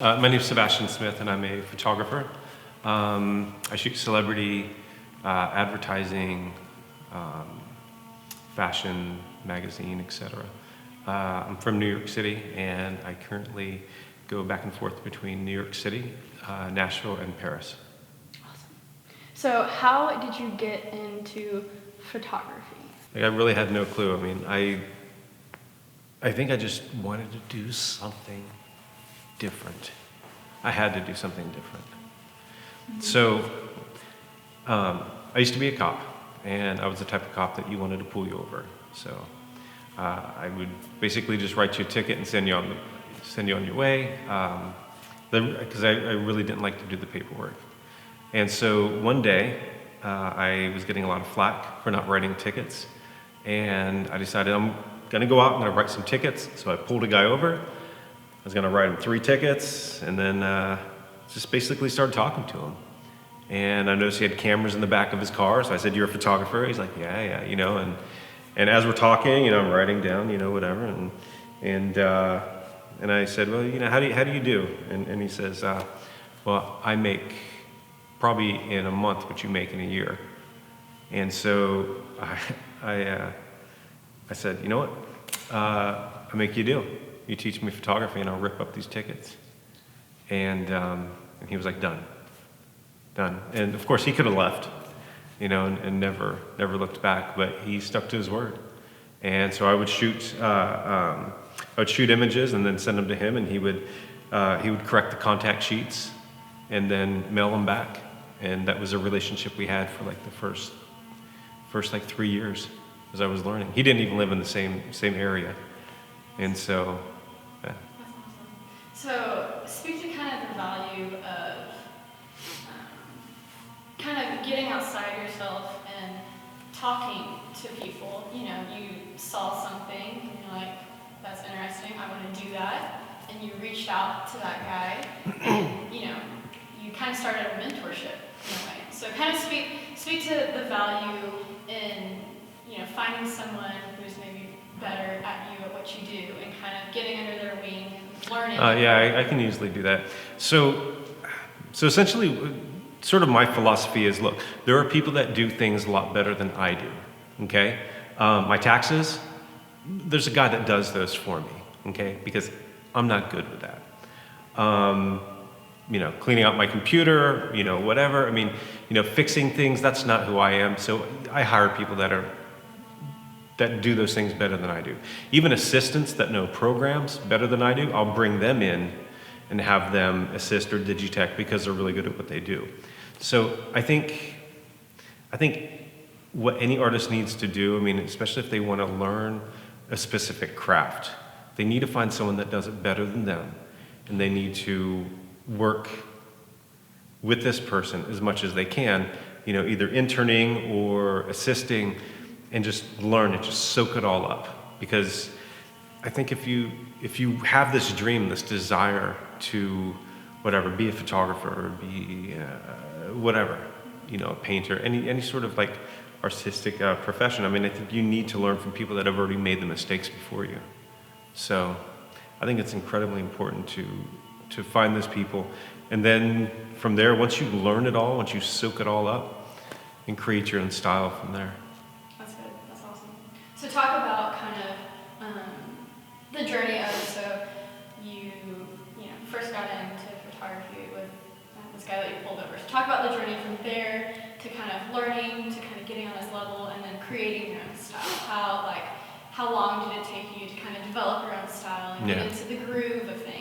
My name is Sebastian Smith, and I'm a photographer. I shoot celebrity advertising, fashion, magazine, etc. I'm from New York City, and I currently go back and forth between New York City, Nashville, and Paris. Awesome. So how did you get into photography? I really had no clue. I mean, I think I just wanted to do something different. I had to do something different. So I used to be a cop, and I was the type of cop that you wanted to pull you over. So I would basically just write you a ticket and send you on your way, because I really didn't like to do the paperwork. And so one day I was getting a lot of flack for not writing tickets, and I decided I'm going to go out and I'm going to write some tickets. So I pulled a guy over. I was going to write him 3 tickets, and then just basically started talking to him. And I noticed he had cameras in the back of his car, so I said, "You're a photographer?" He's like, yeah, and as we're talking, I'm writing down, whatever, and I said, "Well, how do you do?" And he says, "Well, I make probably in a month what you make in a year." And so I said, "You know what? I'll make you a deal. You teach me photography, and I'll rip up these tickets." And he was like, "Done." And of course, he could have left, and never looked back. But he stuck to his word. And so I would shoot images and then send them to him, and he would correct the contact sheets, and then mail them back. And that was a relationship we had for like the first 3 years as I was learning. He didn't even live in the same area, and so. Yeah. That's awesome. So speak to kind of the value of kind of getting outside yourself and talking to people. You saw something and you're like, "That's interesting, I want to do that." And you reached out to that guy and you kind of started a mentorship in a way. So kind of speak to the value in finding someone who's maybe better at what you do and kind of getting under their wing and learning. Yeah, I can easily do that. So essentially, sort of my philosophy is, look, there are people that do things a lot better than I do, okay? My taxes, there's a guy that does those for me, okay? Because I'm not good with that. Cleaning out my computer, whatever. I mean, fixing things, that's not who I am. So I hire people that do those things better than I do. Even assistants that know programs better than I do, I'll bring them in and have them assist or digitech because they're really good at what they do. So I think what any artist needs to do, especially if they want to learn a specific craft, they need to find someone that does it better than them, and they need to work with this person as much as they can, either interning or assisting, and just learn it, just soak it all up. Because I think if you have this dream, this desire to be a photographer or be whatever, a painter, any sort of like artistic profession, I think you need to learn from people that have already made the mistakes before you. So I think it's incredibly important to find those people, and then from there, once you learn it all, once you soak it all up, and create your own style from there. That's good. That's awesome. So talk about kind of the journey of, so you first got into photography with this guy that you pulled over. So talk about the journey from there to kind of learning, to kind of getting on this level, and then creating your own style. How long did it take you to kind of develop your own style and get into the groove of things?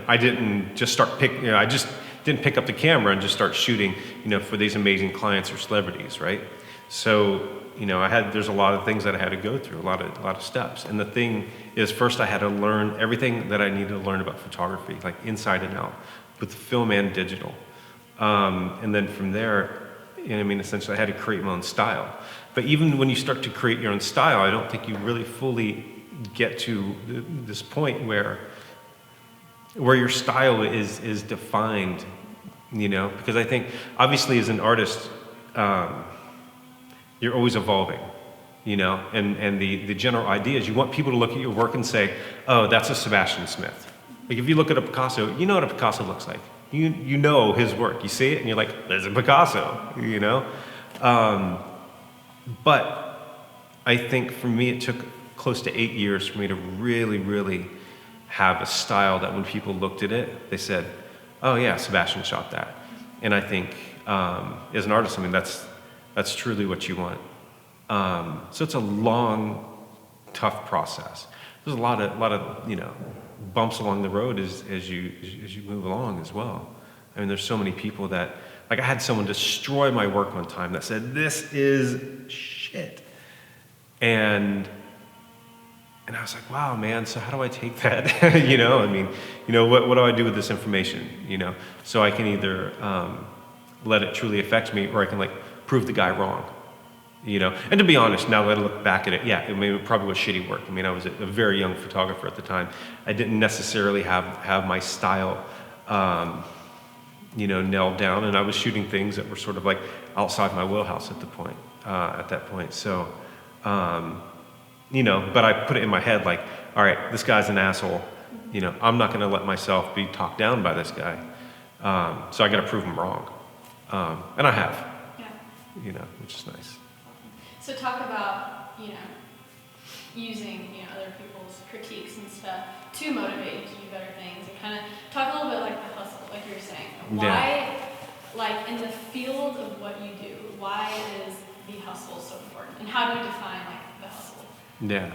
I didn't just I just didn't pick up the camera and just start shooting, for these amazing clients or celebrities, right? So, there's a lot of things that I had to go through, a lot of steps. And the thing is, first I had to learn everything that I needed to learn about photography, like inside and out, with film and digital. And then from there, essentially I had to create my own style. But even when you start to create your own style, I don't think you really fully get to this point where your style is defined, because I think obviously as an artist, you're always evolving, and the general idea is you want people to look at your work and say, "Oh, that's a Sebastian Smith." Like if you look at a Picasso, you know what a Picasso looks like. You know his work. You see it and you're like, there's a Picasso, you know? But I think for me, it took close to 8 years for me to really, really have a style that when people looked at it, they said, oh yeah, Sebastian shot that. And I think as an artist, I mean, that's truly what you want. So it's a long, tough process. There's a lot of bumps along the road as you move along as well. I mean, there's so many people that, like I had someone destroy my work one time that said, this is shit. And I was like, wow, man, so how do I take that? I mean, what do I do with this information? So I can either let it truly affect me, or I can prove the guy wrong. And to be honest, now that I look back at it, yeah, it probably was shitty work. I mean, I was a very young photographer at the time. I didn't necessarily have my style, nailed down, and I was shooting things that were sort of outside my wheelhouse at that point. So, but I put it in my head all right, this guy's an asshole. I'm not going to let myself be talked down by this guy. So I got to prove him wrong, and I have. Yeah. Which is nice. So talk about, using, other people's critiques and stuff to motivate you to do better things, and kind of talk a little bit like the hustle, like you were saying. Why, in the field of what you do, why is the hustle so important? And how do you define, the hustle? Yeah.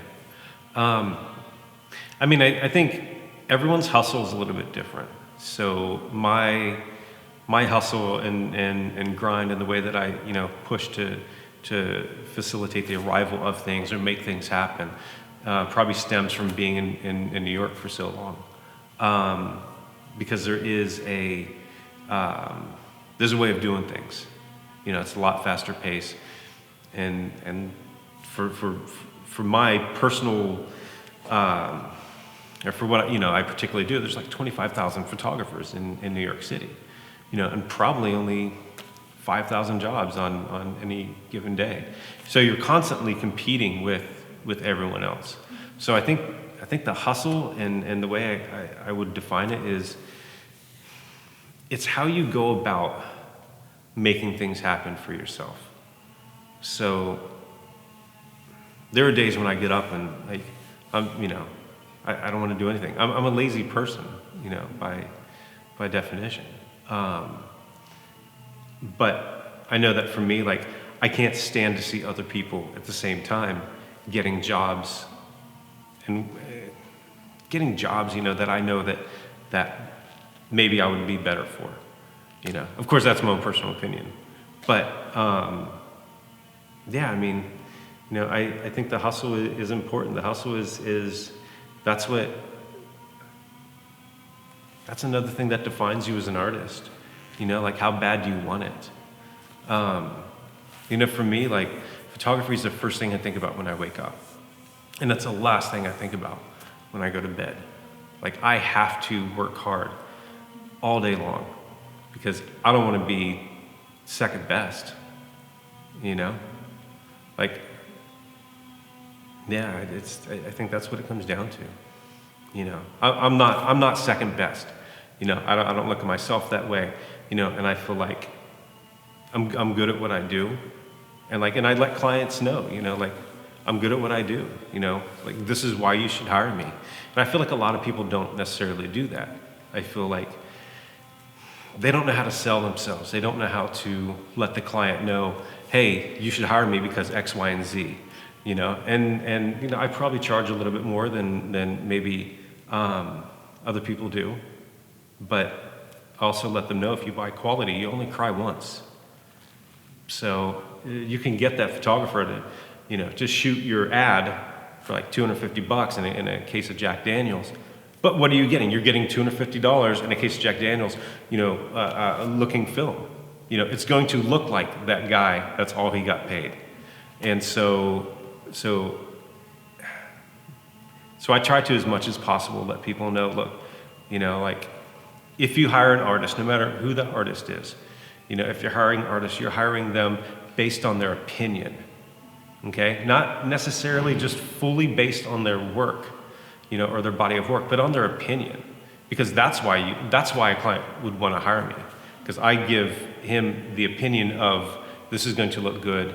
I mean, I think everyone's hustle is a little bit different. So my hustle and grind and the way that I, push to facilitate the arrival of things or make things happen probably stems from being in New York for so long. Because there's a way of doing things. It's a lot faster pace. And for my personal, or for what I particularly do, there's 25,000 photographers in New York City, and probably only 5,000 jobs on any given day. So you're constantly competing with everyone else. So I think the hustle and the way I would define it is, it's how you go about making things happen for yourself. So there are days when I get up and I don't want to do anything. I'm a lazy person, by definition. But I know that for me, I can't stand to see other people at the same time getting jobs and getting jobs, that I know that maybe I would be better for. Of course, that's my own personal opinion. But yeah, I mean, I think the hustle is important. The hustle is that's another thing that defines you as an artist. How bad do you want it? For me, photography is the first thing I think about when I wake up. And that's the last thing I think about when I go to bed. I have to work hard all day long because I don't want to be second best, yeah, I think that's what it comes down to. I'm not second best. I don't look at myself that way. And I feel like I'm good at what I do, and I let clients know, I'm good at what I do. This is why you should hire me. And I feel like a lot of people don't necessarily do that. I feel like they don't know how to sell themselves. They don't know how to let the client know, hey, you should hire me because X, Y, and Z. And I probably charge a little bit more than maybe other people do, but also let them know if you buy quality, you only cry once. So you can get that photographer to, just shoot your ad for $250 in a case of Jack Daniels. But what are you getting? You're getting $250 in a case of Jack Daniels, looking film. It's going to look like that guy. That's all he got paid. And so I try to, as much as possible, let people know, look, if you hire an artist, no matter who the artist is, if you're hiring artists, you're hiring them based on their opinion, okay? Not necessarily just fully based on their work, or their body of work, but on their opinion. because that's why a client would want to hire me, because I give him the opinion of this is going to look good,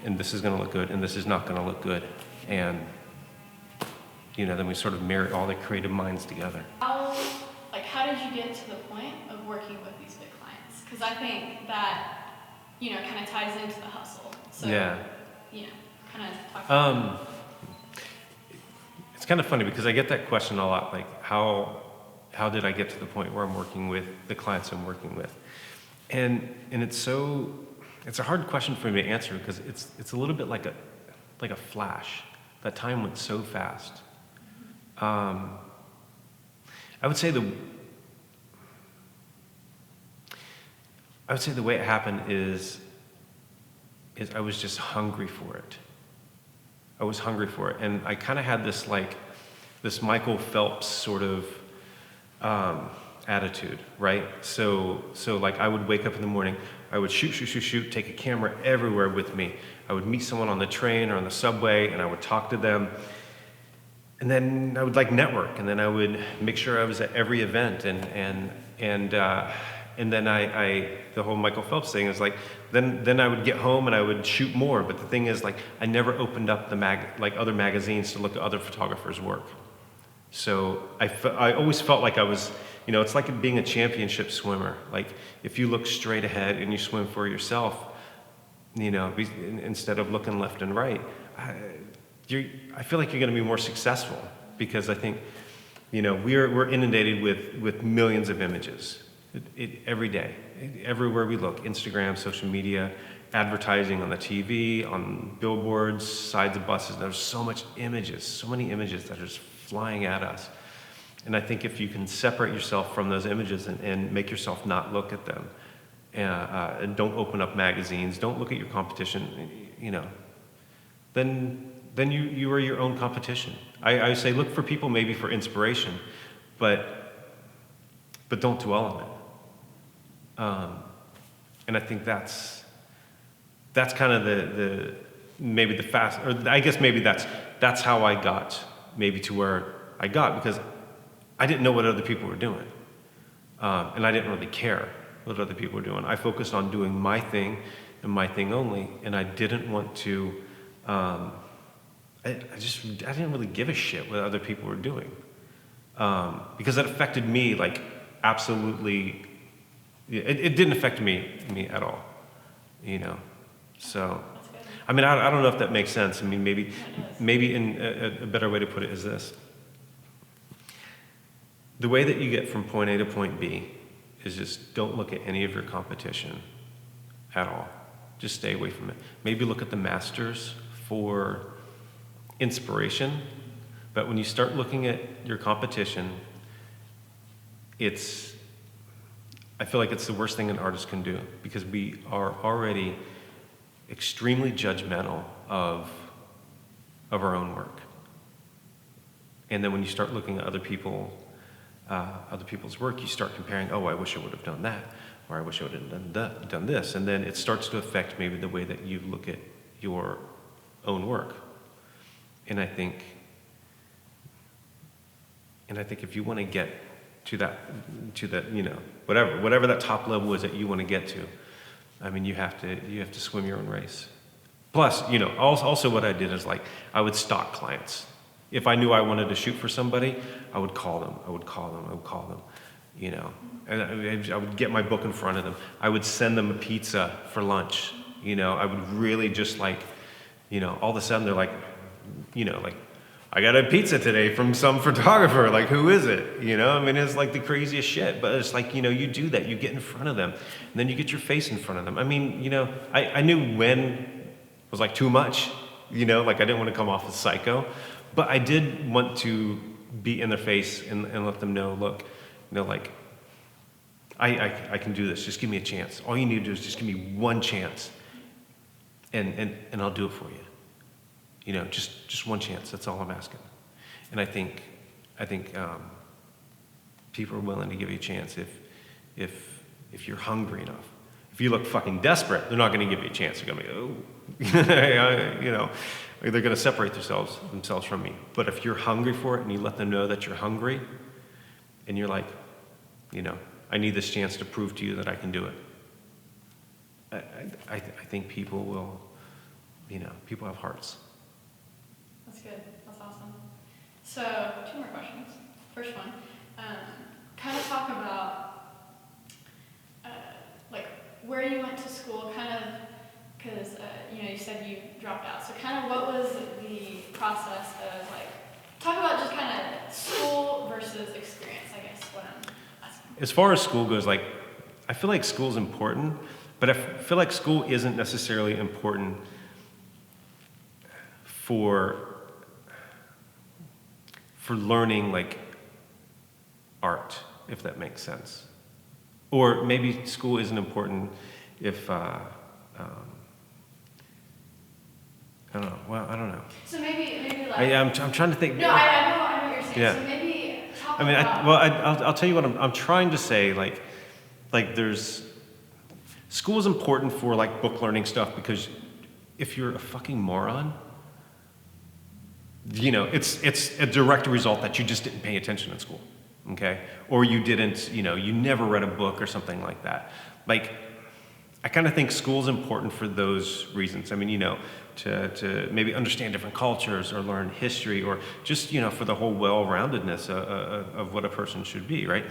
and this is going to look good, and this is not going to look good, and then we sort of marry all the creative minds together. How did you get to the point of working with these big clients? Because I think that kind of ties into the hustle. So yeah. Kind of talk about that. It's kind of funny because I get that question a lot, like how did I get to the point where I'm working with the clients I'm working with? And it's a hard question for me to answer because it's a little bit like a flash. That time went so fast. I would say the way it happened is I was just hungry for it. I was hungry for it, and I kind of had this Michael Phelps sort of attitude, right? So I would wake up in the morning, I would shoot, take a camera everywhere with me. I would meet someone on the train or on the subway, and I would talk to them. And then I would network, and then I would make sure I was at every event, and then I the whole Michael Phelps thing is then I would get home and I would shoot more. But the thing is I never opened up the other magazines to look at other photographers' work. So I always felt like I was, it's like being a championship swimmer. Like if you look straight ahead and you swim for yourself, instead of looking left and right, I feel like you're going to be more successful because I think, we're inundated with millions of images every day, everywhere we look, Instagram, social media, advertising on the TV, on billboards, sides of buses. There's so many images that are just flying at us. And I think if you can separate yourself from those images and make yourself not look at them, and don't open up magazines, don't look at your competition, then you are your own competition. I say look for people maybe for inspiration, but don't dwell on it. And I think that's kind of the maybe the fast, or I guess maybe that's how I got maybe to where I got, because I didn't know what other people were doing, and I didn't really care what other people were doing. I focused on doing my thing and my thing only, and I didn't want to. I didn't really give a shit what other people were doing, because it affected me absolutely. It didn't affect me at all, So, I mean, I don't know if that makes sense. I mean, maybe in a better way to put it is this: the way that you get from point A to point B is just don't look at any of your competition at all. Just stay away from it. Maybe look at the masters for inspiration, but when you start looking at your competition, I feel like it's the worst thing an artist can do, because we are already extremely judgmental of our own work. And then when you start looking at other people's work, you start comparing, oh, I wish I would have done that, or I wish I would have done this. And then it starts to affect maybe the way that you look at your own work. And I think if you want to get to that, whatever that top level is that you want to get to, I mean, you have to swim your own race. Plus, also what I did is I would stalk clients. If I knew I wanted to shoot for somebody, I would call them, and I would get my book in front of them. I would send them a pizza for lunch. I would really just all of a sudden they're I got a pizza today from some photographer. Who is it? I mean, it's the craziest shit. But it's you do that. You get in front of them, and then you get your face in front of them. I mean, I knew when was too much. I didn't want to come off as psycho, but I did want to be in their face and let them know, look, I can do this. Just give me a chance. All you need to do is just give me one chance, and I'll do it for you. Just one chance. That's all I'm asking. And I think people are willing to give you a chance if you're hungry enough. If you look fucking desperate, they're not going to give you a chance. They're going to be, oh, they're going to separate themselves from me. But if you're hungry for it and you let them know that you're hungry, and you're like, I need this chance to prove to you that I can do it. I think people will, people have hearts. That's good. That's awesome. So, 2 more questions. First one, kind of talk about like where you went to school, kind of, because you said you dropped out. So, kind of what was the process of like, talk about just kind of school versus experience, I guess, what I'm asking. As far as school goes, like, I feel like school's important, but I feel like school isn't necessarily important for learning like art, if that makes sense. Or maybe school isn't important if, I don't know. Well, I don't know. So maybe like. I'm trying to think. No, I know what you're saying. Yeah. So maybe talk I mean, about. I'll tell you what I'm trying to say. Like school is important for like book learning stuff, because if you're a fucking moron, it's a direct result that you just didn't pay attention in school, okay? Or you didn't, you never read a book or something like that. Like, I kind of think school's important for those reasons. I mean, to maybe understand different cultures or learn history, or just, for the whole well-roundedness of what a person should be, right?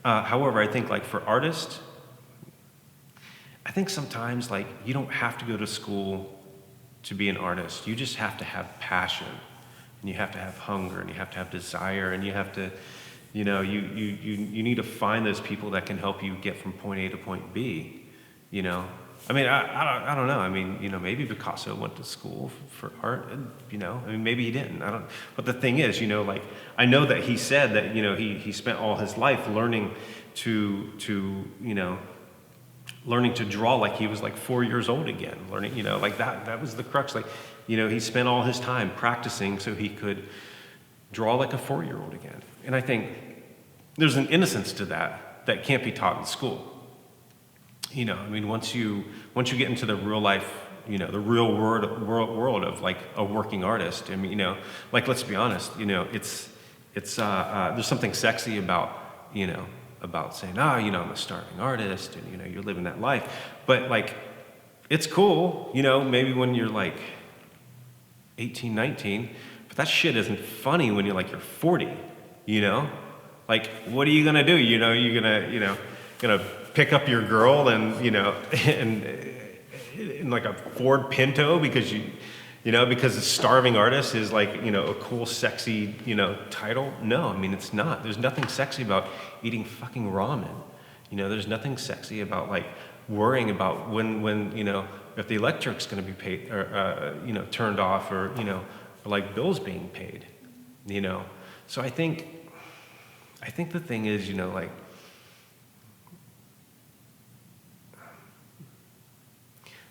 However, I think like for artists, I think sometimes like you don't have to go to school to be an artist. You just have to have passion, and you have to have hunger, and you have to have desire, and you have to, you need to find those people that can help you get from point A to point B. I mean, I don't know. I mean, maybe Picasso went to school for art, and, I mean, maybe he didn't. I don't. But the thing is, like, I know that he said that, he spent all his life learning learning to draw like he was like 4 years old again. Learning, like that was the crux. Like, he spent all his time practicing so he could draw like a 4-year-old again. And I think there's an innocence to that can't be taught in school. I mean, once you get into the real life, the real world of like a working artist, I mean, like, let's be honest, it's there's something sexy about, about saying, I'm a starving artist, and, you're living that life. But like, it's cool, maybe when you're like 18, 19, but that shit isn't funny when you're 40, Like, what are you gonna do? You're gonna pick up your girl and, in like a Ford Pinto because because a starving artist is like, a cool, sexy, title. No, I mean, it's not. There's nothing sexy about eating fucking ramen. There's nothing sexy about like worrying about when if the electric's going to be paid or, turned off, or, or like bills being paid, So I think the thing is, like,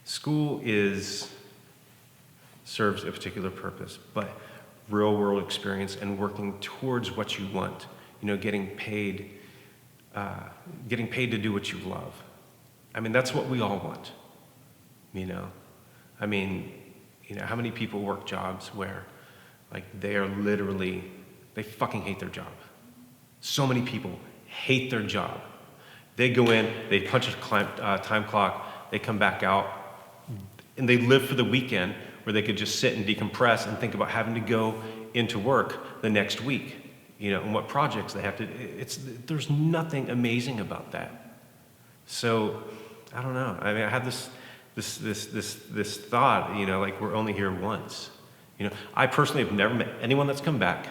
school serves a particular purpose, but real world experience and working towards what you want, getting paid to do what you love. I mean, that's what we all want, I mean, how many people work jobs where like they fucking hate their job. So many people hate their job. They go in, they punch a time clock, they come back out, and they live for the weekend where they could just sit and decompress and think about having to go into work the next week, and what projects they have to. There's nothing amazing about that. So, I don't know. I mean, I have this thought, like we're only here once. I personally have never met anyone that's come back.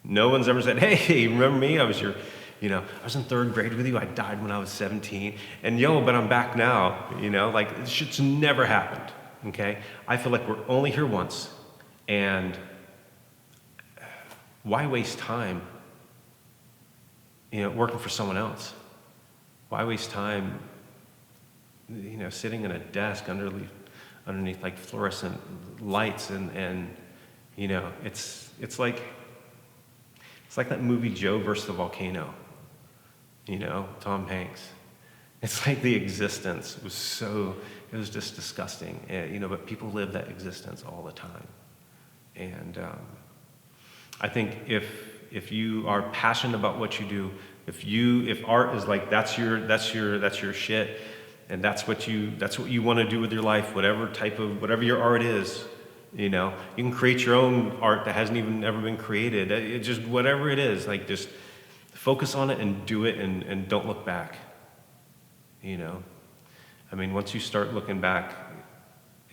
No one's ever said, "Hey, remember me? I was I was in 3rd grade with you. I died when I was 17. And but I'm back now, like shit's never happened, okay? I feel like we're only here once. And why waste time, working for someone else? Why waste time, sitting in a desk underneath like fluorescent lights and it's like that movie Joe versus the Volcano. Tom Hanks. It's like the existence it was just disgusting. But people live that existence all the time. And I think if if you are passionate about what you do, if art is like that's your shit, and that's what you want to do with your life, whatever your art is, you know, you can create your own art that hasn't even ever been created. It just whatever it is, like just focus on it and do it, and don't look back. You know, I mean, once you start looking back,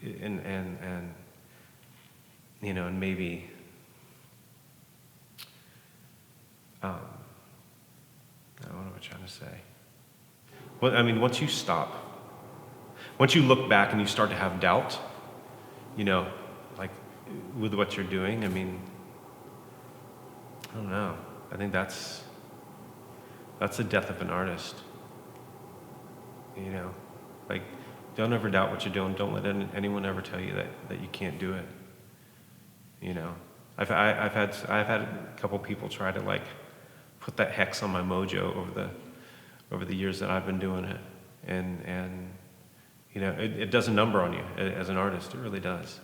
and you know, and maybe I don't know what I'm trying to say. Well, I mean, once you look back and you start to have doubt, you know, like with what you're doing, I mean, I don't know. I think that's the death of an artist. You know, like, don't ever doubt what you're doing. Don't let anyone ever tell you that you can't do it. You know, I've had a couple people try to like put that hex on my mojo over the years that I've been doing it, and you know, it does a number on you as an artist. It really does.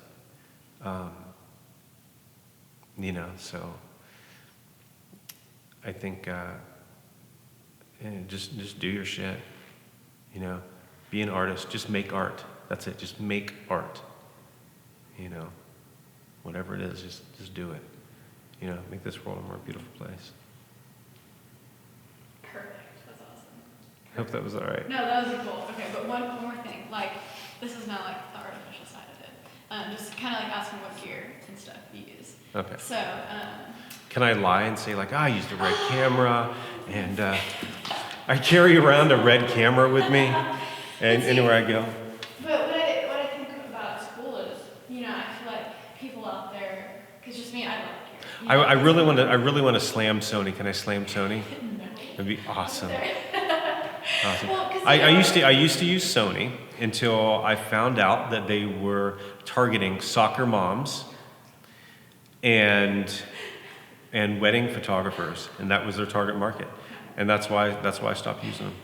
You know, so I think just do your shit. You know, be an artist. Just make art. That's it. Just make art. You know, whatever it is, just do it. You know, make this world a more beautiful place. Perfect. That's awesome. I hope that was all right. No, that was cool. Okay, but one more thing. Like, this is not like the artificial side of it. Just kind of like asking what gear and stuff you use. Okay. So, can I lie and say like, I used a red camera, and I carry around a red camera with me, and anywhere I go. But what I think about it's cool is, you know, I feel like people out there, because just me, I love gear. I really want to slam Sony. Can I slam Sony? No. That'd be awesome. Awesome. Well, I used to use Sony until I found out that they were targeting soccer moms and wedding photographers, and that was their target market, and that's why I stopped using them.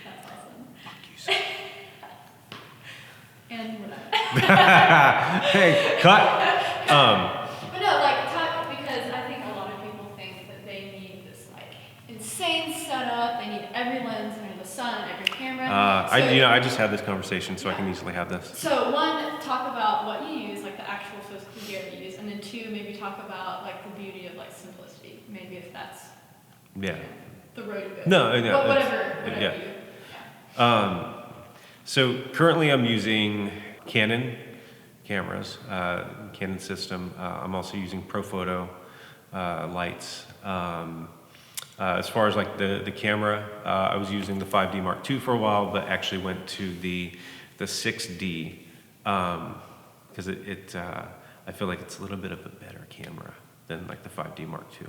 That's awesome. Fuck you, Sony. And whatever. Hey, cut. But no, like, because I think a lot of people think that they need this like insane setup. They need every lens under the sun, every camera. I just had this conversation, so I can easily have this. So one, talk about what you use, like the actual physical gear that you use, and then two, maybe talk about like the beauty of like simplicity. Maybe if that's the road to go. No, whatever yeah. you. Yeah. So currently I'm using Canon cameras, Canon system. I'm also using Profoto lights. As far as like the camera, I was using the 5D Mark II for a while, but actually went to the 6D because I feel like it's a little bit of a better camera than like the 5D Mark II.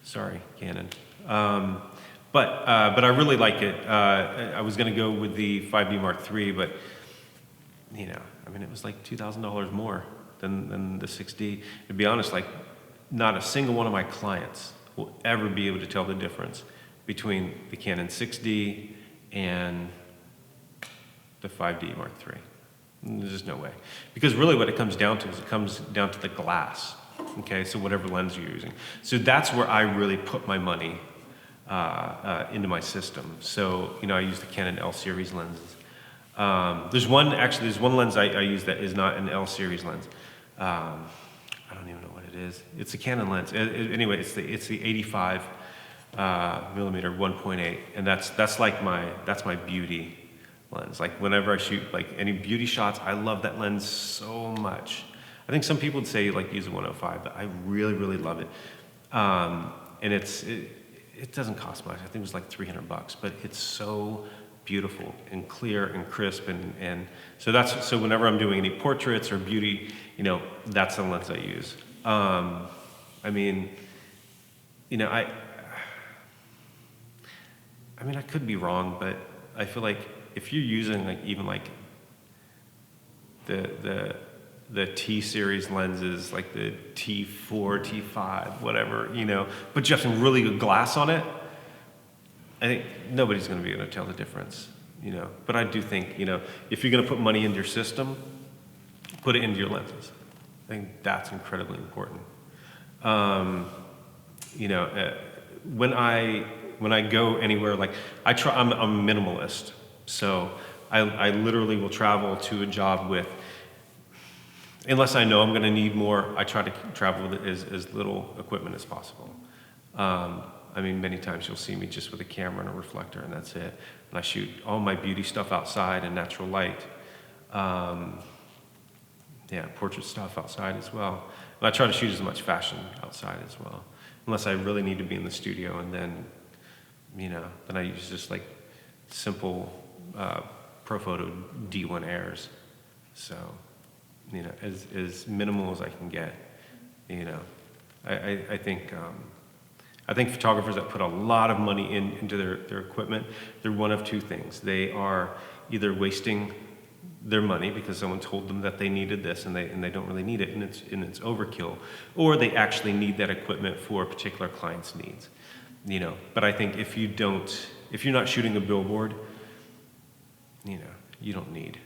Sorry, Canon. But I really like it. I was going to go with the 5D Mark III, but you know, I mean, it was like $2,000 more than the 6D. To be honest, like not a single one of my clients will ever be able to tell the difference between the Canon 6D and the 5D Mark III. There's just no way. Because really what it comes down to is it comes down to the glass. Okay, so whatever lens you're using. So that's where I really put my money into my system. So, you know, I use the Canon L series lenses. There's one lens I use that is not an L series lens. I don't even know what it is. It's a Canon lens. Anyway, it's the 85 millimeter 1.8, and that's my beauty lens. Like whenever I shoot like any beauty shots, I love that lens so much. I think some people would say like use a 105, but I really, really love it. And it doesn't cost much. I think it was like $300, but it's so beautiful and clear and crisp, and so whenever I'm doing any portraits or beauty, you know, that's the lens I use. I mean, you know, I mean, I could be wrong, but I feel like if you're using like even like the T series lenses, like the T4, T5, whatever, you know, but you have some really good glass on it, I think nobody's going to be able to tell the difference, you know. But I do think, you know, if you're going to put money into your system, put it into your lenses. I think that's incredibly important. You know, when I go anywhere, like I'm a minimalist, so I literally will travel to a job with, unless I know I'm going to need more, I try to travel with as little equipment as possible. I mean, many times you'll see me just with a camera and a reflector, and that's it. And I shoot all my beauty stuff outside in natural light. Yeah, portrait stuff outside as well. And I try to shoot as much fashion outside as well, unless I really need to be in the studio, and then, you know, then I use just like simple Profoto D1 Airs. So, you know, as minimal as I can get. You know, I think photographers that put a lot of money into their equipment, they're one of two things. They are either wasting their money because someone told them that they needed this and they don't really need it, and it's overkill, or they actually need that equipment for a particular client's needs. You know, but I think if you're not shooting a billboard, you know, you don't need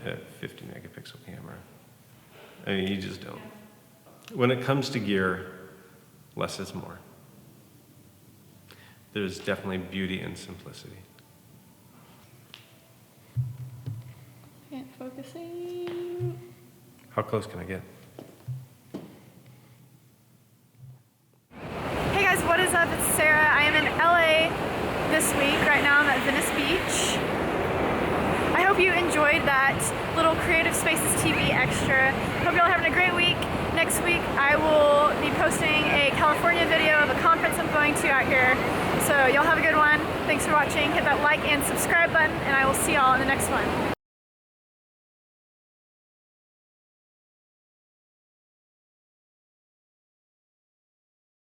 a 50 megapixel camera. I mean, you just don't. When it comes to gear, less is more. There's definitely beauty in simplicity. Focusing. How close can I get? Hey guys, what is up? It's Sarah. I am in LA this week. Right now I'm at Venice Beach. I hope you enjoyed that little Creative Spaces TV extra. Hope y'all are having a great week. Next week I will be posting a California video of a conference I'm going to out here. So y'all have a good one. Thanks for watching. Hit that like and subscribe button, and I will see y'all in the next one.